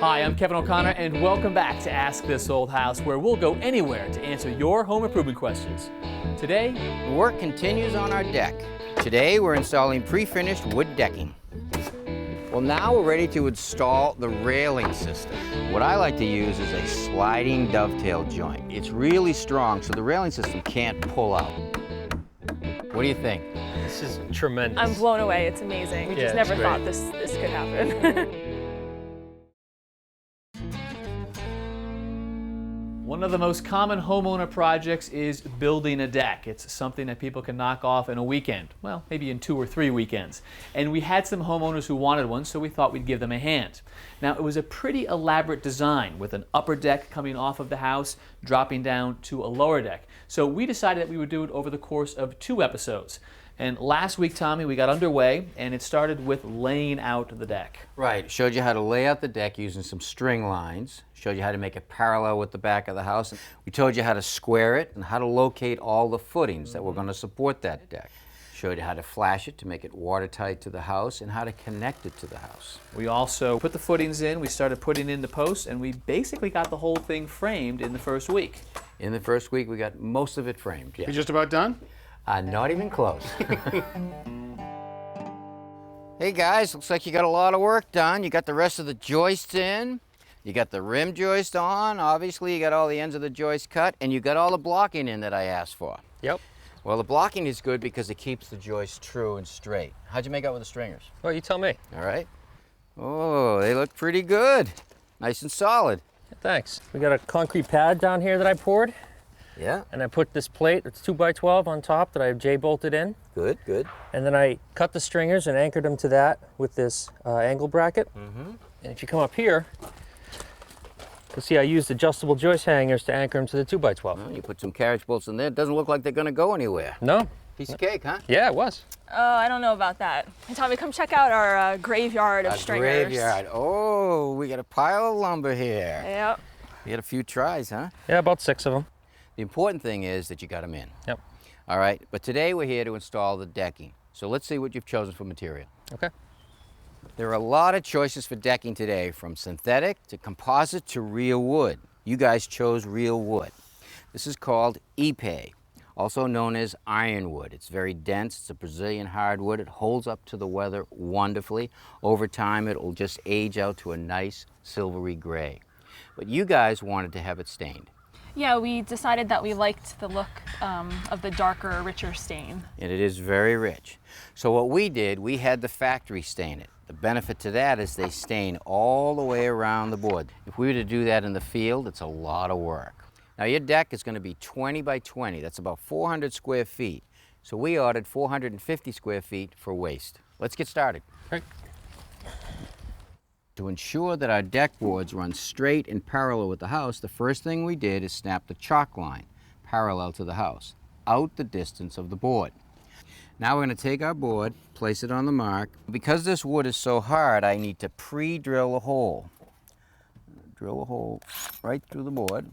Hi, I'm Kevin O'Connor, and welcome back to Ask This Old House, where we'll go anywhere to answer your home improvement questions. Today, the work continues on our deck. Today, we're installing pre-finished wood decking. Well, now we're ready to install the railing system. What I like to use is a sliding dovetail joint. It's really strong, so the railing system can't pull out. What do you think? This is tremendous. I'm blown away. It's amazing. We just never thought this could happen. one of the most common homeowner projects is building a deck. It's something that people can knock off in a weekend. Well, maybe in 2 or 3 weekends. And we had some homeowners who wanted one, so we thought we'd give them a hand. Now, it was a pretty elaborate design with an upper deck coming off of the house, dropping down to a lower deck. So we decided that we would do it over the course of 2 episodes. And last week, Tommy, we got underway, and it started with laying out the deck. Right. Showed you how to lay out the deck using some string lines. Showed you how to make it parallel with the back of the house. We told you how to square it and how to locate all the footings that were going to support that deck. Showed you how to flash it to make it watertight to the house and how to connect it to the house. We also put the footings in, we started putting in the posts, and we basically got the whole thing framed in the first week. In the first week, we got most of it framed, yeah. You just about done? Not even close. Hey guys, looks like you got a lot of work done. You got the rest of the joists in. You got the rim joist on. Obviously, you got all the ends of the joist cut, and you got all the blocking in that I asked for. Yep. Well, the blocking is good because it keeps the joist true and straight. How'd you make out with the stringers? Well, you tell me. All right. Oh, they look pretty good. Nice and solid. Thanks. We got a concrete pad down here that I poured. Yeah. And I put this plate, it's 2x12 on top that I J-bolted in. Good, good. And then I cut the stringers and anchored them to that with this angle bracket. And if you come up here, you'll see I used adjustable joist hangers to anchor them to the 2x12. Well, you put some carriage bolts in there. It doesn't look like they're going to go anywhere. No. Piece of cake, huh? Yeah, it was. Oh, I don't know about that. Hey, Tommy, come check out our graveyard of stringers. Graveyard. Oh, we got a pile of lumber here. Yep. You had a few tries, huh? Yeah, about 6 of them. The important thing is that you got them in. Yep. All right, but today we're here to install the decking. So let's see what you've chosen for material. Okay. There are a lot of choices for decking today, from synthetic to composite to real wood. You guys chose real wood. This is called Ipe, also known as ironwood. It's very dense. It's a Brazilian hardwood. It holds up to the weather wonderfully. Over time, it will just age out to a nice silvery gray. But you guys wanted to have it stained. Yeah, we decided that we liked the look of the darker, richer stain. And it is very rich. So what we did, we had the factory stain it. The benefit to that is they stain all the way around the board. If we were to do that in the field, it's a lot of work. Now your deck is going to be 20 by 20. That's about 400 square feet. So we ordered 450 square feet for waste. Let's get started. Right. To ensure that our deck boards run straight and parallel with the house, the first thing we did is snap the chalk line parallel to the house, out the distance of the board. Now we're going to take our board, place it on the mark. Because this wood is so hard, I need to pre-drill a hole. Drill a hole right through the board.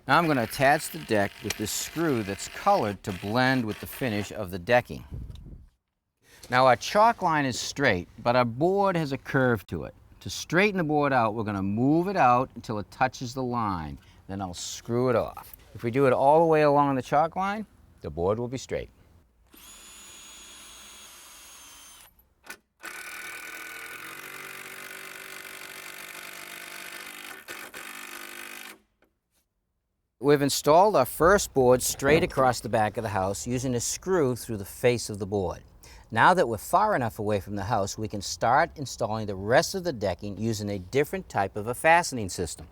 Now I'm going to attach the deck with this screw that's colored to blend with the finish of the decking. Now our chalk line is straight, but our board has a curve to it. To straighten the board out, we're going to move it out until it touches the line. Then I'll screw it off. If we do it all the way along the chalk line, the board will be straight. We've installed our first board straight across the back of the house using a screw through the face of the board. Now that we're far enough away from the house, we can start installing the rest of the decking using a different type of a fastening system,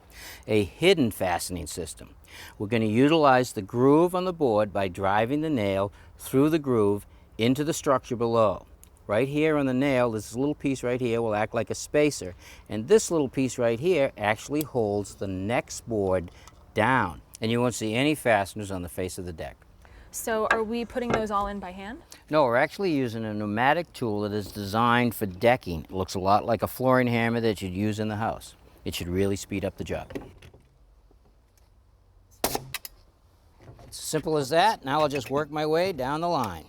a hidden fastening system. We're going to utilize the groove on the board by driving the nail through the groove into the structure below. Right here on the nail, this little piece right here will act like a spacer, and this little piece right here actually holds the next board down, and you won't see any fasteners on the face of the deck. So are we putting those all in by hand? No, we're actually using a pneumatic tool that is designed for decking. It looks a lot like a flooring hammer that you'd use in the house. It should really speed up the job. It's as simple as that. Now I'll just work my way down the line.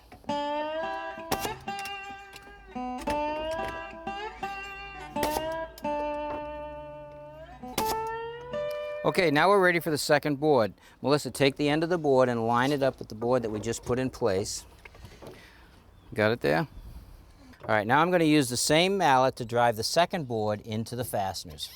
Okay, now we're ready for the second board. Melissa, take the end of the board and line it up with the board that we just put in place. Got it there? All right, now I'm going to use the same mallet to drive the second board into the fasteners.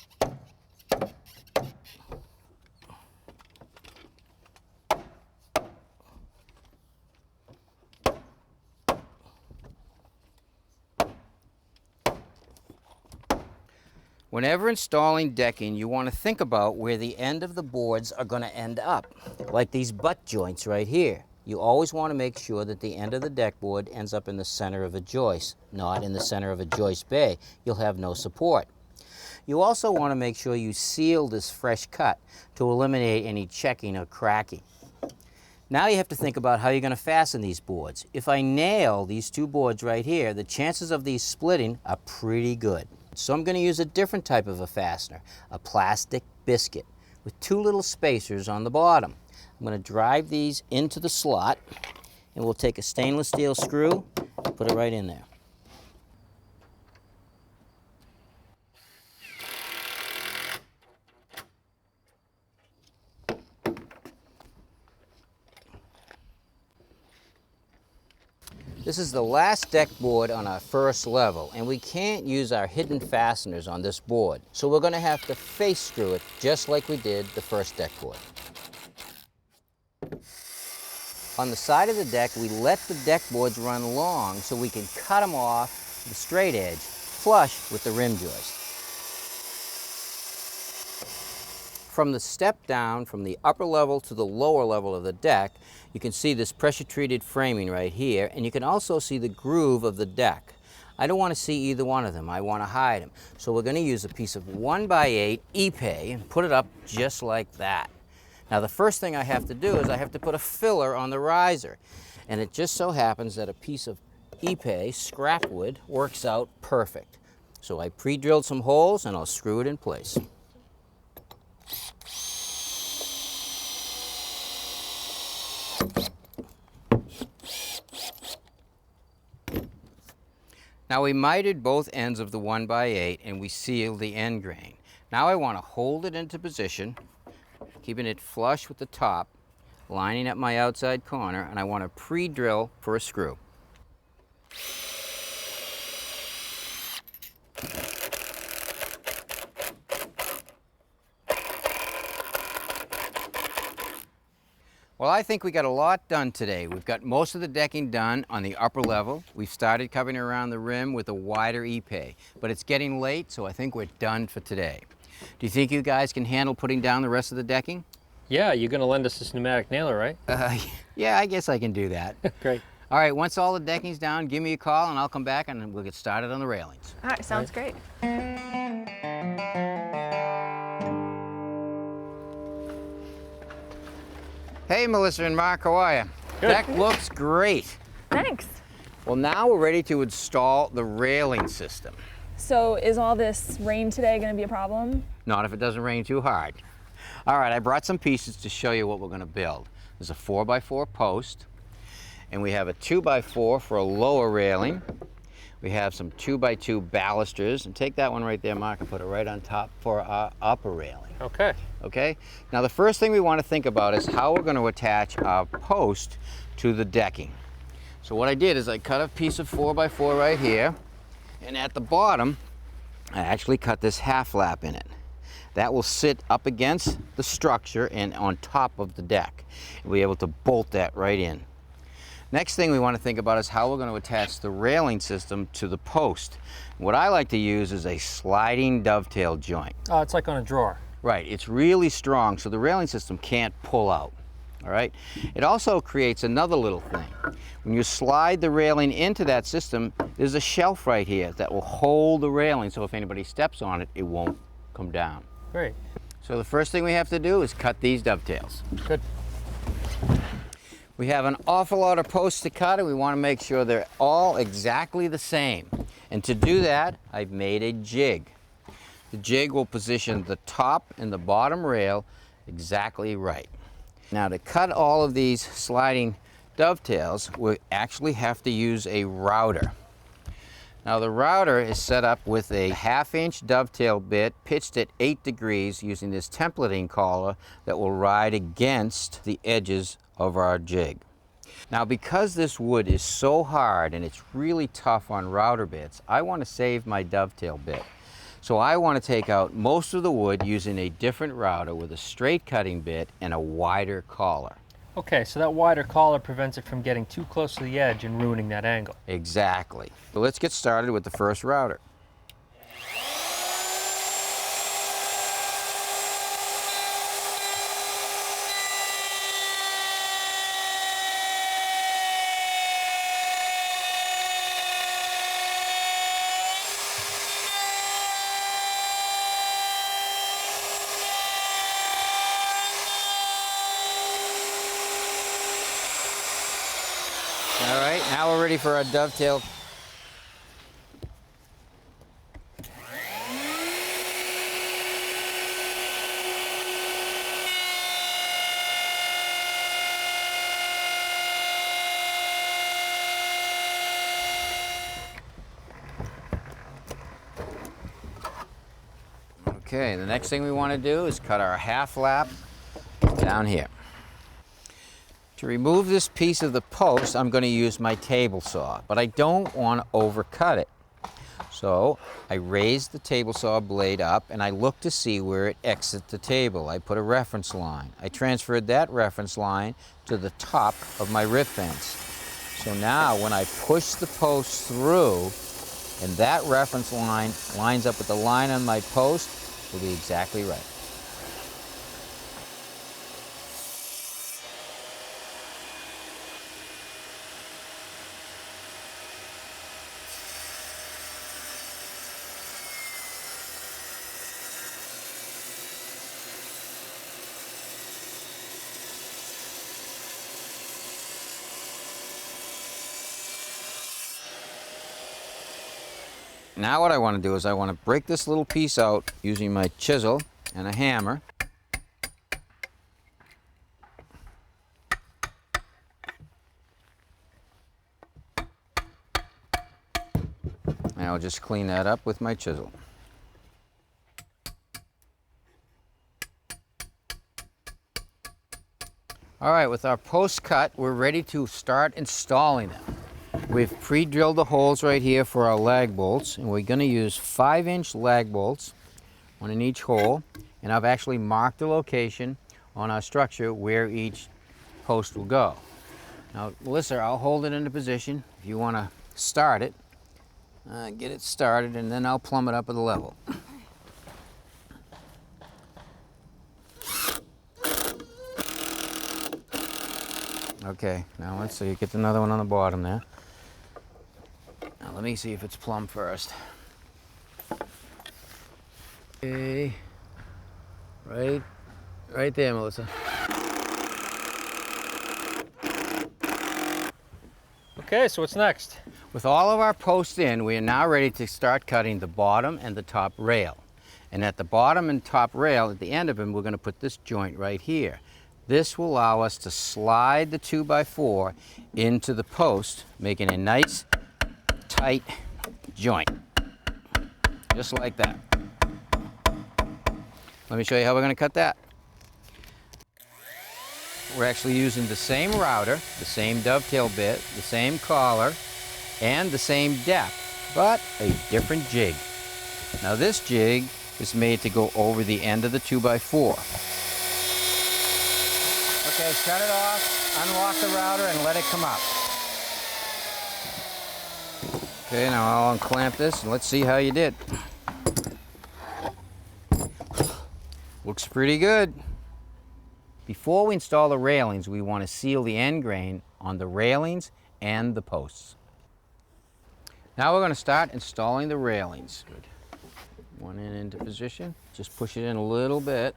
Whenever installing decking, you want to think about where the end of the boards are going to end up, like these butt joints right here. You always want to make sure that the end of the deck board ends up in the center of a joist, not in the center of a joist bay. You'll have no support. You also want to make sure you seal this fresh cut to eliminate any checking or cracking. Now you have to think about how you're going to fasten these boards. If I nail these two boards right here, the chances of these splitting are pretty good. So I'm going to use a different type of a fastener, a plastic biscuit with two little spacers on the bottom. I'm going to drive these into the slot, and we'll take a stainless steel screw and put it right in there. This is the last deck board on our first level, and we can't use our hidden fasteners on this board. So we're going to have to face screw it just like we did the first deck board. On the side of the deck, we let the deck boards run long so we can cut them off the straight edge, flush with the rim joist. From the step down from the upper level to the lower level of the deck, you can see this pressure-treated framing right here, and you can also see the groove of the deck. I don't want to see either one of them. I want to hide them. So we're going to use a piece of 1x8 epay and put it up just like that. Now the first thing I have to do is I have to put a filler on the riser. And it just so happens that a piece of epay, scrap wood, works out perfect. So I pre-drilled some holes and I'll screw it in place. Now we mitered both ends of the 1x8 and we sealed the end grain. Now I want to hold it into position, keeping it flush with the top, lining up my outside corner, and I want to pre-drill for a screw. Well, I think we got a lot done today. We've got most of the decking done on the upper level. We've started covering around the rim with a wider epay, but it's getting late, so I think we're done for today. Do you think you guys can handle putting down the rest of the decking? Yeah, you're going to lend us this pneumatic nailer, right? Yeah, I guess I can do that. Great. All right, once all the decking's down, give me a call and I'll come back and we'll get started on the railings. All right, sounds great. Hey, Melissa and Mark, how are you? Good. Deck looks great. Thanks. Well, now we're ready to install the railing system. So is all this rain today going to be a problem? Not if it doesn't rain too hard. All right, I brought some pieces to show you what we're going to build. There's a 4x4 post, and we have a 2x4 for a lower railing. We have some 2x2 balusters, and take that one right there, Mark, and put it right on top for our upper railing. Okay. Okay? Now the first thing we want to think about is how we're going to attach our post to the decking. So what I did is I cut a piece of 4x4 right here, and at the bottom I actually cut this half lap in it. That will sit up against the structure and on top of the deck. We'll be able to bolt that right in. Next thing we want to think about is how we're going to attach the railing system to the post. What I like to use is a sliding dovetail joint. Oh, it's like on a drawer. Right, it's really strong so the railing system can't pull out. All right? It also creates another little thing. When you slide the railing into that system, there's a shelf right here that will hold the railing so if anybody steps on it, it won't come down. Great. So the first thing we have to do is cut these dovetails. Good. We have an awful lot of posts to cut and we want to make sure they're all exactly the same. And to do that, I've made a jig. The jig will position the top and the bottom rail exactly right. Now to cut all of these sliding dovetails, we actually have to use a router. Now the router is set up with a 1/2-inch dovetail bit pitched at 8 degrees using this templating collar that will ride against the edges of our jig. Now because this wood is so hard and it's really tough on router bits, I want to save my dovetail bit. So I want to take out most of the wood using a different router with a straight cutting bit and a wider collar. Okay, so that wider collar prevents it from getting too close to the edge and ruining that angle. Exactly. So let's get started with the first router. All right, now we're ready for our dovetail. Okay, the next thing we want to do is cut our 1/2 lap down here. To remove this piece of the post, I'm going to use my table saw, but I don't want to overcut it. So I raise the table saw blade up and I look to see where it exits the table. I put a reference line. I transferred that reference line to the top of my rip fence. So now when I push the post through and that reference line lines up with the line on my post, it'll be exactly right. Now what I want to do is I want to break this little piece out using my chisel and a hammer. And I'll just clean that up with my chisel. All right, with our posts cut, we're ready to start installing them. We've pre-drilled the holes right here for our lag bolts, and we're going to use 5-inch lag bolts, one in each hole, and I've actually marked the location on our structure where each post will go. Now, Melissa, I'll hold it into position if you want to start it. Get it started, and then I'll plumb it up at a level. Okay, now let's see, get another one on the bottom there. Now let me see if it's plumb first. Okay, right there, Melissa. Okay, so what's next? With all of our posts in, we are now ready to start cutting the bottom and the top rail. And at the bottom and top rail, at the end of them, we're going to put this joint right here. This will allow us to slide the 2x4 into the post, making a nice, tight joint, just like that. Let me show you how we're going to cut that. We're actually using the same router, the same dovetail bit, the same collar, and the same depth, but a different jig. Now this jig is made to go over the end of the 2x4. Okay, shut it off, unlock the router, and let it come up. Okay, now I'll unclamp this and let's see how you did. Looks pretty good. Before we install the railings, we want to seal the end grain on the railings and the posts. Now we're going to start installing the railings. Good. One end into position. Just push it in a little bit.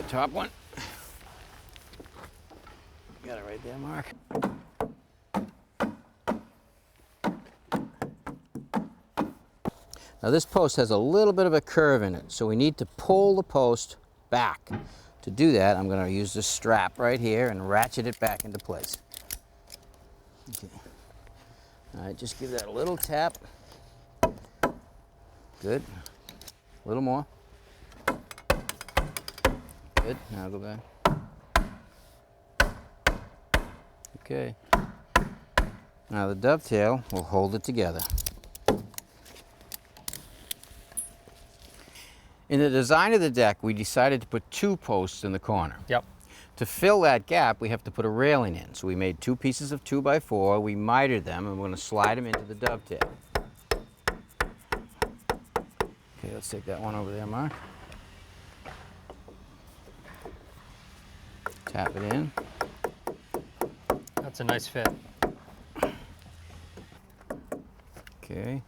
Top one. Got it right there, Mark. Now this post has a little bit of a curve in it, so we need to pull the post back. To do that, I'm going to use this strap right here and ratchet it back into place. Okay. All right, just give that a little tap. Good. A little more. Good. Now go back. Okay. Now the dovetail will hold it together. In the design of the deck, we decided to put 2 posts in the corner. Yep. To fill that gap, we have to put a railing in. So we made 2 pieces of 2x4, we mitered them, and we're going to slide them into the dovetail. Okay, let's take that one over there, Mark. Tap it in. That's a nice fit. Okay,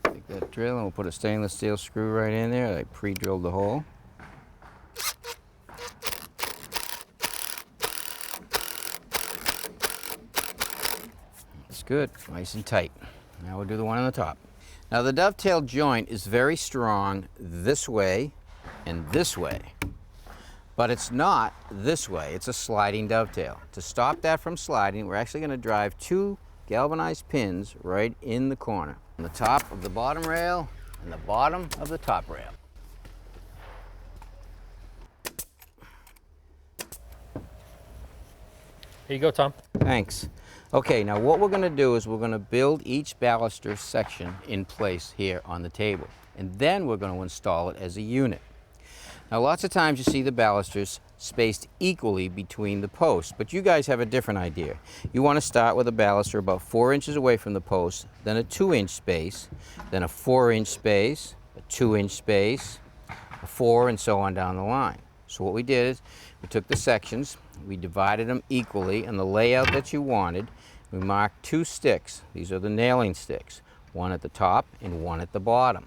take that drill and we'll put a stainless steel screw right in there. I pre-drilled the hole. That's good, nice and tight. Now we'll do the one on the top. Now the dovetail joint is very strong this way and this way, but it's not this way. It's a sliding dovetail. To stop that from sliding, we're actually going to drive 2 galvanized pins right in the corner, on the top of the bottom rail and the bottom of the top rail. Here you go, Tom. Thanks. Okay, now what we're going to do is we're going to build each baluster section in place here on the table, and then we're going to install it as a unit. Now lots of times you see the balusters spaced equally between the posts, but you guys have a different idea. You want to start with a baluster about 4 inches away from the post, then a 2-inch space, then a 4-inch space, a 2-inch space, a 4, and so on down the line. So what we did is we took the sections, we divided them equally in the layout that you wanted. We marked 2 sticks. These are the nailing sticks, one at the top and one at the bottom.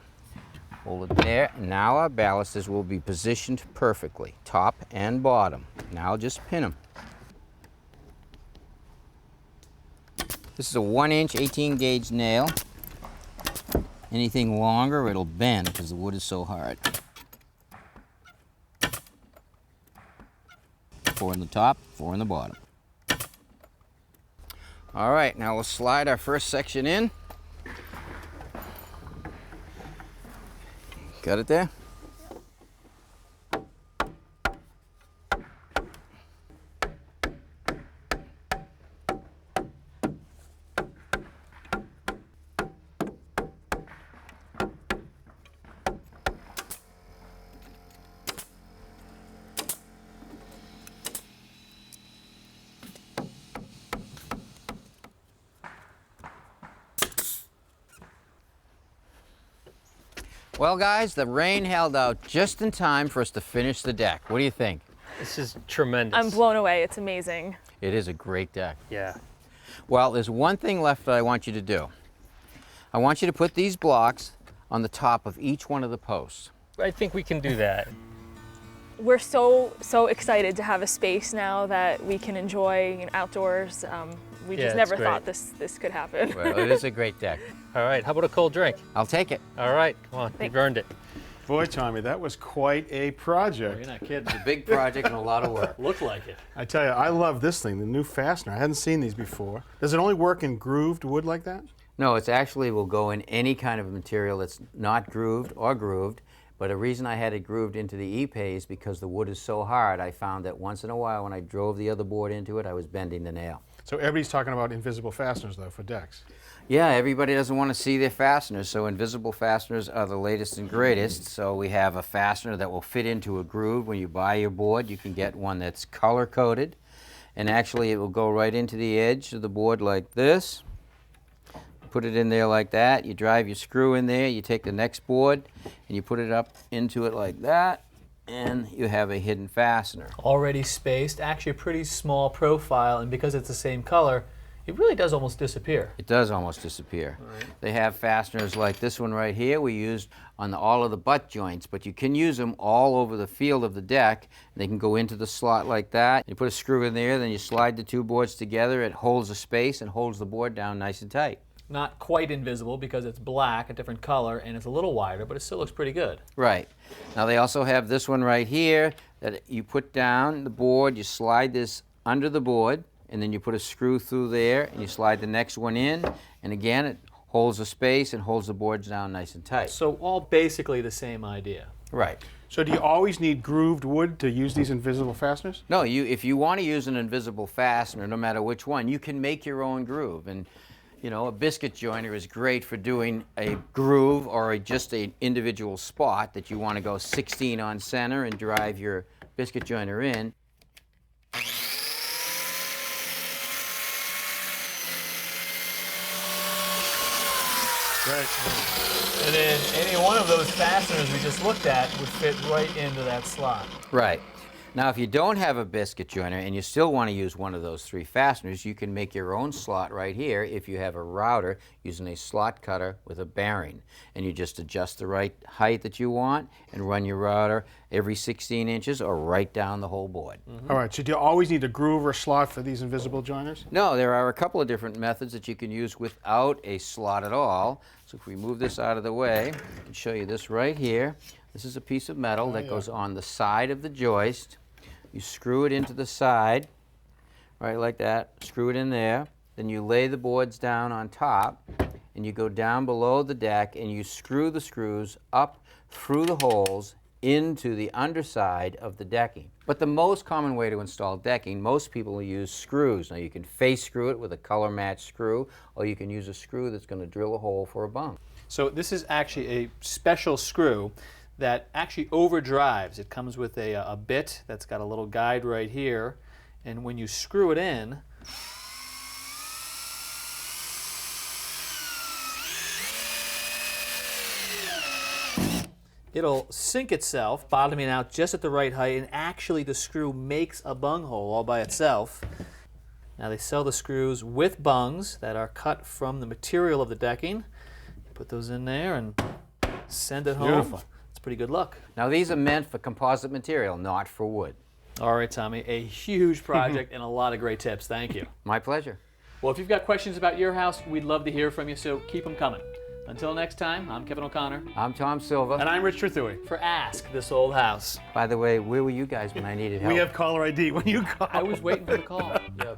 Hold it there, and now our balusters will be positioned perfectly, top and bottom. Now just pin them. This is a 1-inch 18-gauge nail. Anything longer, it'll bend because the wood is so hard. 4 in the top, 4 in the bottom. All right, now we'll slide our first section in. Got it there? Well, guys, the rain held out just in time for us to finish the deck. What do you think? This is tremendous. I'm blown away. It's amazing. It is a great deck. Yeah. Well, there's one thing left that I want you to do. I want you to put these blocks on the top of each one of the posts. I think we can do that. We're so excited to have a space now that we can enjoy outdoors. We Yeah, just it's never great. thought this could happen. Well, it is a great deck. All right, how about a cold drink? I'll take it. All right, come on, you've earned it. Boy, Tommy, that was quite a project. You're not kidding. It's a big project and a lot of work. Looked like it. I tell you, I love this thing, the new fastener. I hadn't seen these before. Does it only work in grooved wood like that? No, it's actually will go in any kind of material that's not grooved or grooved. But the reason I had it grooved into the E-Pay is because the wood is so hard, I found that once in a while when I drove the other board into it, I was bending the nail. So everybody's talking about invisible fasteners, though, for decks. Yeah, everybody doesn't want to see their fasteners, so invisible fasteners are the latest and greatest. So we have a fastener that will fit into a groove. When you buy your board, you can get one that's color-coded, and actually it will go right into the edge of the board like this. Put it in there like that. You drive your screw in there, you take the next board, and you put it up into it like that, and you have a hidden fastener. Already spaced, actually a pretty small profile, and because it's the same color, it really does almost disappear. It does almost disappear. Right. They have fasteners like this one right here we used on all of the butt joints, but you can use them all over the field of the deck. They can go into the slot like that. You put a screw in there, then you slide the 2 boards together. It holds the space and holds the board down nice and tight. not quite invisible because it's black, a different color, and it's a little wider, but it still looks pretty good. Right. Now they also have this one right here that you put down the board, you slide this under the board, and then you put a screw through there, and you slide the next one in, and again it holds the space and holds the boards down nice and tight. So all basically the same idea. Right. So do you always need grooved wood to use these invisible fasteners? No, if you want to use an invisible fastener, no matter which one, you can make your own groove. And you know, a biscuit joiner is great for doing a groove or just an individual spot that you want to go 16 on center and drive your biscuit joiner in. Right. And then any one of those fasteners we just looked at would fit right into that slot. Right. Now, if you don't have a biscuit joiner and you still want to use one of those 3 fasteners, you can make your own slot right here if you have a router using a slot cutter with a bearing. And you just adjust the right height that you want and run your router every 16 inches or right down the whole board. All right, so do you always need a groove or slot for these invisible joiners? No, there are a couple of different methods that you can use without a slot at all. So if we move this out of the way and show you this right here, this is a piece of metal that goes on the side of the joist. You screw it into the side, right like that, screw it in there. Then you lay the boards down on top, and you go down below the deck, and you screw the screws up through the holes into the underside of the decking. But the most common way to install decking, most people use screws. Now you can face screw it with a color match screw, or you can use a screw that's going to drill a hole for a bung. So this is actually a special screw that actually overdrives. It comes with a bit that's got a little guide right here, and when you screw it in, it'll sink itself, bottoming out just at the right height, and actually the screw makes a bung hole all by itself. Now they sell the screws with bungs that are cut from the material of the decking. Put those in there and send it home. Beautiful. It's pretty good luck. Now these are meant for composite material, not for wood. All right, Tommy, a huge project and a lot of great tips. Thank you. My pleasure. Well, if you've got questions about your house, we'd love to hear from you, so keep them coming. Until next time, I'm Kevin O'Connor I'm Tom Silva. And I'm Richard Trethewey. for Ask This Old House. By the way, where were you guys when I needed help? We have caller ID when you call. I was waiting for the call. Yeah.